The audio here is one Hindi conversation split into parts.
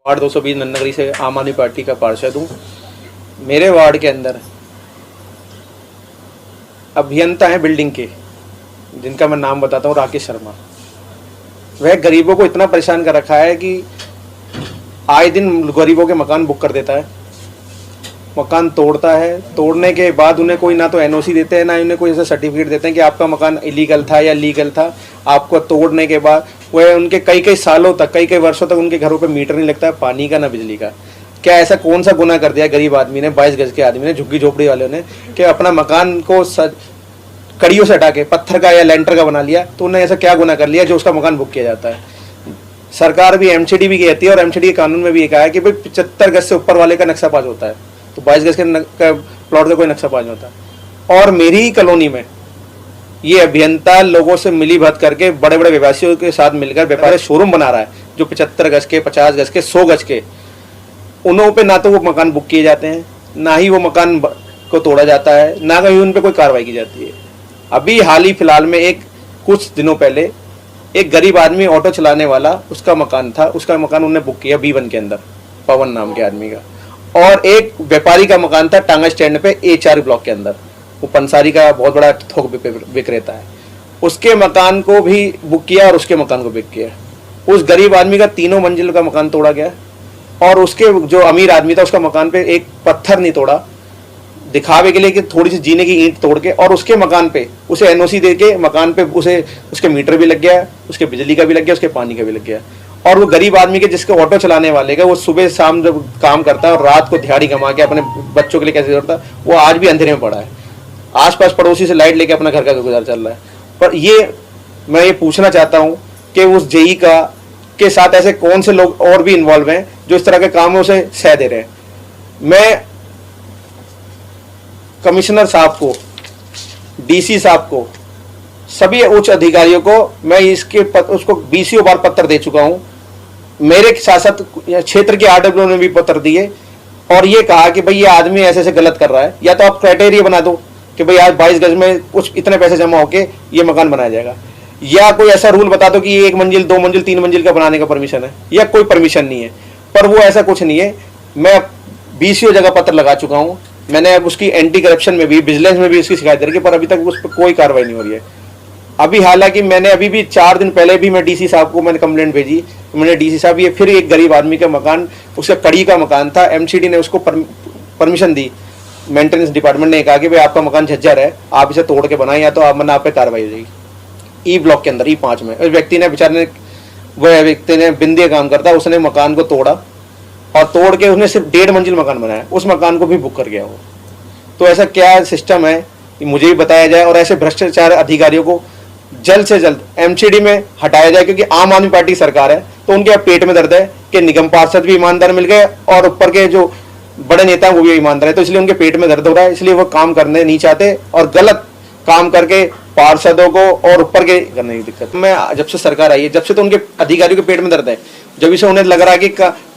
वार्ड 220 नन्नगरी से आम आदमी पार्टी का पार्षद हूँ। मेरे वार्ड के अंदर अभियंता हैं बिल्डिंग के, जिनका मैं नाम बताता हूँ, राकेश शर्मा। वह गरीबों को इतना परेशान कर रखा है कि आए दिन गरीबों के मकान बुक कर देता है, मकान तोड़ता है। तोड़ने के बाद उन्हें कोई ना तो एनओसी देते हैं, ना उन्हें कोई ऐसा सर्टिफिकेट देते हैं कि आपका मकान इलीगल था या लीगल था। आपको तोड़ने के बाद वह उनके कई कई सालों तक, कई कई वर्षों तक उनके घरों पे मीटर नहीं लगता है, पानी का ना बिजली का। क्या ऐसा कौन सा गुनाह कर दिया गरीब आदमी ने, 22 गज के आदमी ने, झुग्गी झोपड़ी वालों ने, कि अपना मकान को कड़ियों से हटा के पत्थर का या लेंटर का बना लिया? तो उन्हें ऐसा क्या गुनाह कर लिया जो उसका मकान बुक किया जाता है? सरकार भी, एमसीडी भी कहती है, और एमसीडी के कानून में भी कहा है कि भाई 75 गज से ऊपर वाले का नक्शा पास होता है, तो 22 गज के प्लॉट का कोई नक्शा पास नहीं होता। और मेरी ही कॉलोनी में ये अभियंता लोगों से मिली भगत करके बड़े बड़े व्यवसायियों के साथ मिलकर व्यापार शोरूम बना रहा है, जो 75 गज के, 50 गज के, 100 गज के। उन्हों पे ना तो वो मकान बुक किए जाते हैं, ना ही वो मकान को तोड़ा जाता है, ना कहीं उन पे कोई कार्रवाई की जाती है। अभी हाल ही फिलहाल में कुछ दिनों पहले एक गरीब आदमी, ऑटो चलाने वाला, उसका मकान था, उसका मकान उन्होंने बुक किया B1 के अंदर, पवन नाम के आदमी का। और एक व्यापारी का मकान था टांगा स्टैंड पे A4 ब्लॉक के अंदर, वो पंसारी का बहुत बड़ा थोक विक्रेता है, उसके मकान को भी बुक किया और उसके मकान को बुक किया। उस गरीब आदमी का 3 मंजिल का मकान तोड़ा गया, और उसके जो अमीर आदमी था उसका मकान पे एक पत्थर नहीं तोड़ा, दिखावे के लिए कि थोड़ी सी जीने की ईंट तोड़ के, और उसके मकान पे उसे एनओसी दे के मकान पे उसके मीटर भी लग गया, उसके बिजली का भी लग गया, उसके पानी का भी लग गया। और वो गरीब आदमी के, जिसके ऑटो चलाने वाले का, वो सुबह शाम जब काम करता है और रात को दिहाड़ी कमा के अपने बच्चों के लिए कैसे करता है, वो आज भी अंधेरे में पड़ा है। आसपास पड़ोसी से लाइट लेके अपना घर का गुजार चल रहा है। पर मैं ये पूछना चाहता हूँ कि उस जेई का के साथ ऐसे कौन से लोग और भी इन्वॉल्व हैं जो इस तरह के कामों से सह दे रहे हैं। मैं कमिश्नर साहब को, डीसी साहब को, सभी उच्च अधिकारियों को मैं उसको 20 बार पत्र दे चुका हूं। मेरे साथ साथ क्षेत्र के आरडब्ल्यू ने भी पत्र दिए और ये कहा कि भाई ये आदमी ऐसे ऐसे गलत कर रहा है, या तो आप क्राइटेरिया बना दो कि भाई आज 22 गज में कुछ इतने पैसे जमा होके ये मकान बनाया जाएगा, या कोई ऐसा रूल बता दो कि ये 1 मंजिल, 2 मंजिल, 3 मंजिल का बनाने का परमिशन है, या कोई परमिशन नहीं है। पर वो ऐसा कुछ नहीं है। मैं 20 जगह पत्र लगा चुका हूँ। मैंने अब उसकी एंटी करप्शन में भी, विजिलेंस में भी उसकी शिकायत दे रखी, पर अभी तक उस पर कोई कार्रवाई नहीं हो रही है। अभी हालांकि मैंने अभी भी 4 दिन पहले भी मैं डीसी साहब को मैंने कंप्लेंट भेजी। मैंने डीसी साहब, ये फिर एक गरीब आदमी का मकान, उसका कड़ी का मकान था, एमसीडी ने उसको परमिशन दी, मेंटेनेंस डिपार्टमेंट ने कहा कि भाई आपका मकान झज्जर है, आप इसे तोड़ के बनाए, या तो आप पे कार्रवाई हो जाएगी। E ब्लॉक के अंदर, E5 में। उस व्यक्ति ने, बेचारे वह व्यक्ति ने बिंदी काम करता, उसने मकान को तोड़ा और तोड़ के उसने सिर्फ 1.5 मंजिल मकान बनाया, उस मकान को भी बुक कर गया वो। तो ऐसा क्या सिस्टम है कि मुझे भी बताया जाए, और ऐसे भ्रष्टाचार अधिकारियों को जल्द से जल्द एमसीडी में हटाया जाए। क्योंकि आम आदमी पार्टी सरकार है, तो उनके पेट में दर्द है कि निगम पार्षद भी ईमानदार मिल गए और ऊपर के जो बड़े नेता हैं वो भी ईमानदार है, तो इसलिए उनके पेट में दर्द हो रहा है, इसलिए वो काम करने नहीं चाहते और गलत काम करके पार्षदों को और ऊपर के करने की दिक्कत। मैं जब से सरकार आई है, जब से तो उनके अधिकारियों के पेट में दर्द है। जब से उन्हें लग रहा है कि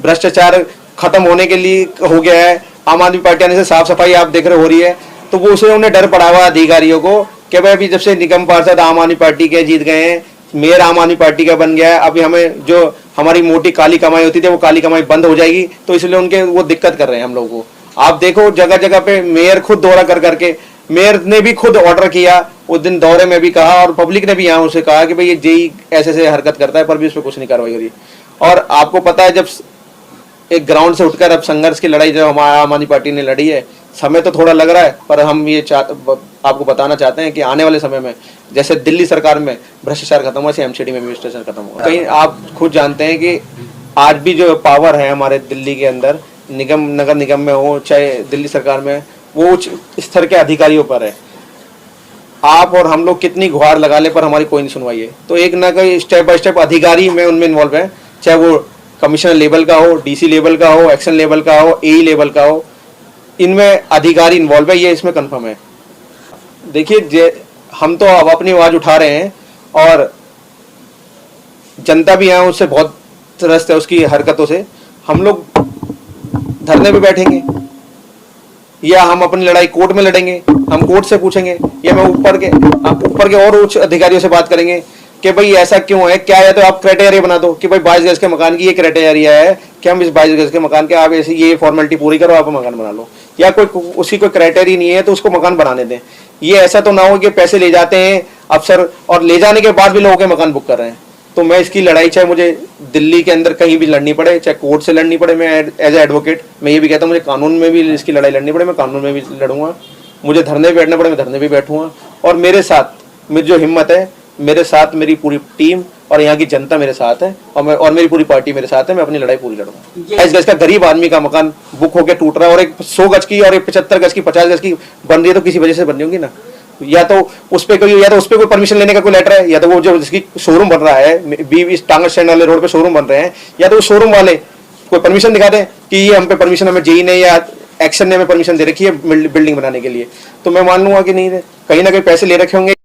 भ्रष्टाचार खत्म होने के लिए हो गया है, आम आदमी पार्टी आने से साफ सफाई आप देख रहे हो रही है, तो वो उसे उन्हें डर पड़ा हुआ अधिकारियों को कि भाई अभी जब से निगम पार्षद आम आदमी पार्टी के जीत गए हैं, मेयर आम आदमी पार्टी का बन गया है, अभी हमें जो हमारी मोटी काली कमाई होती थी वो काली कमाई बंद हो जाएगी, तो इसलिए उनके वो दिक्कत कर रहे हैं हम लोगों को। आप देखो जगह जगह पे मेयर खुद दौरा कर करके, मेयर ने भी खुद ऑर्डर किया उस दिन दौरे में भी कहा, और पब्लिक ने भी यहाँ उसे कहा कि भाई ये जेई ऐसे ऐसे हरकत करता है, पर भी उस पर कुछ नहीं कार्रवाई हो रही। और आपको पता है, जब एक ग्राउंड से उठकर अब संघर्ष की लड़ाई जो हमारी आम आदमी पार्टी ने लड़ी है, समय तो थोड़ा लग रहा है, पर हम ये आपको बताना चाहते हैं कि आने वाले समय में जैसे दिल्ली सरकार में भ्रष्टाचार खत्म हुआ, ऐसे एमसीडी में भी भ्रष्टाचार खत्म हुआ। कहीं आप खुद जानते हैं कि आज भी जो पावर है हमारे दिल्ली के अंदर, नगर निगम में हो चाहे दिल्ली सरकार में, वो उच्च स्तर के अधिकारियों पर है। आप और हम लोग कितनी गुहार लगा ले, पर हमारी कोई नहीं सुनवाई है। तो एक ना कोई स्टेप बाय स्टेप अधिकारी में उनमें इन्वॉल्व है, चाहे वो कमिश्नर लेवल का हो, डीसी लेवल का हो, एक्शन लेवल का हो, एई लेवल का हो, इनमें अधिकारी इन्वॉल्व है, ये इसमें कंफर्म है। देखिए, हम तो अब अपनी आवाज उठा रहे हैं और जनता भी यहाँ उससे बहुत त्रस्त है, उसकी हरकतों से। हम लोग धरने पे बैठेंगे, या हम अपनी लड़ाई कोर्ट में लड़ेंगे, हम कोर्ट से पूछेंगे, या मैं ऊपर के और उच्च अधिकारियों से बात करेंगे कि भाई ऐसा क्यों है, क्या है, तो आप क्राइटेरिया बना दो कि भाई 22 गज के मकान की ये क्राइटेरिया है कि हम इस 22 गज के मकान के आप ऐसे ये फॉर्मेलिटी पूरी करो, आप मकान बना लो। या कोई उसी कोई क्राइटेरिया नहीं है तो उसको मकान बनाने दें। ये ऐसा तो ना हो कि पैसे ले जाते हैं अफसर और ले जाने के बाद भी लोगों के मकान बुक कर रहे हैं। तो मैं इसकी लड़ाई चाहे मुझे दिल्ली के अंदर कहीं भी लड़नी पड़े, चाहे कोर्ट से लड़नी पड़े, मैं एज ए एडवोकेट मैं ये भी कहता हूँ मुझे कानून में भी इसकी लड़ाई लड़नी पड़े, मैं कानून में भी लड़ूंगा। मुझे धरने पे बैठना पड़े, मैं धरने भी बैठूंगा। और मेरे साथ मेरी जो हिम्मत है, मेरे साथ मेरी पूरी टीम और यहाँ की जनता मेरे साथ है, और मेरी पूरी पार्टी मेरे साथ है। मैं अपनी लड़ाई पूरी लड़ूंगा। 22 गज का गरीब आदमी का मकान बुक होकर टूट रहा है और एक 100 गज की और एक 75 गज की 50 गज की बन रही है, तो किसी वजह से बन रही होंगी ना। या तो उस पे कोई परमिशन लेने का कोई लेटर है, या तो वो जो जिसकी शोरूम बन रहा है बी टांगा स्टैंड वाले रोड पे शोरूम बन रहे हैं, या तो वो शोरूम वाले कोई परमिशन दिखा दें कि ये हम पे परमिशन, हमें जेई ने या एक्शन ने हमें परमिशन दे रखी है बिल्डिंग बनाने के लिए। तो मैं मान लूंगा कि नहीं, कहीं ना कहीं पैसे ले रखे होंगे।